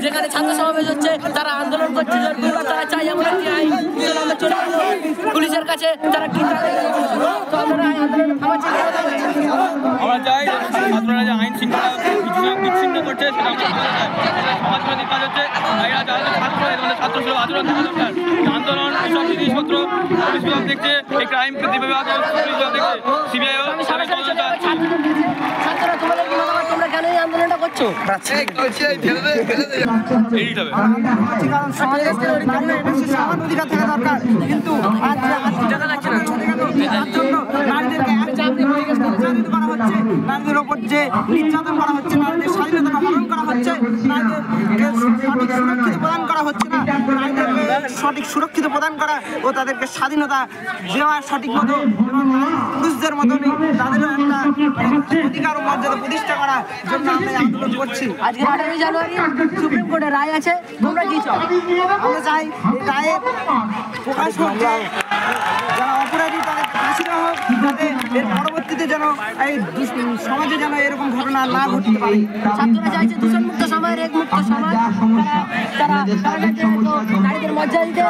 যেখানে ছাত্র সমাবেশ হচ্ছে, তারা আন্দোলন করছে, তারা চাই এমন একটি আইন পুলিশের কাছে তারা কি আমরা চাই ছাত্ররা যে আইন শৃঙ্খলা বিচ্ছিন্ন করছে সেটা সমাজগুলো কাজ হচ্ছে ছাত্র সুলভ আচরণ থাকা দরকার। আন্দোলন এইসব জিনিসপত্র পুলিশ বিভাগ দেখছে, এই ক্রাইম বিভাগ পুলিশ বিভাগ দেখছে, সিবিআই তোমরা কেন এই আন্দোলনটা করছো? কিন্তু নারীদের ওপর যে নির্যাতন করা হচ্ছে, নারীদের স্বাধীনতা হরণ করা হচ্ছে, নারীদেরকে সঠিক সুরক্ষিত প্রদান করা হচ্ছে না, নারীদেরকে সঠিক সুরক্ষিত প্রদান করা ও তাদেরকে স্বাধীনতা দেওয়া সঠিক মতো পুরুষদের মতনই তাদেরও একটা অধিকার ও মর্যাদা প্রতিষ্ঠা করার জন্য আমরা আন্দোলন করছি। আজকে 8ই জানুয়ারি সুপ্রিম কোর্টে রায় আছে, তোমরা কি চাও? আমরা চাই রায়ের প্রকাশ হোক, যারা অপরাধী তাদের ফাঁসি দেওয়া হোক, যাতে এর পরবর্তীতে যেন এই সমাজে যেন এরকম ঘটনা না ঘটতে পারে। ছাত্ররা চাইছে দূষণমুক্ত সমাজ, রেগমুক্ত সমাজ, তারা নারীদের মর্যাদা দিতে,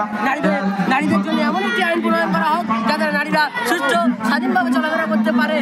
নারীদের জন্য এমন একটি আইন প্রণয়ন করা হোক যাতে নারীরা সুস্থ স্বাধীনভাবে চলাফেরা করতে পারে।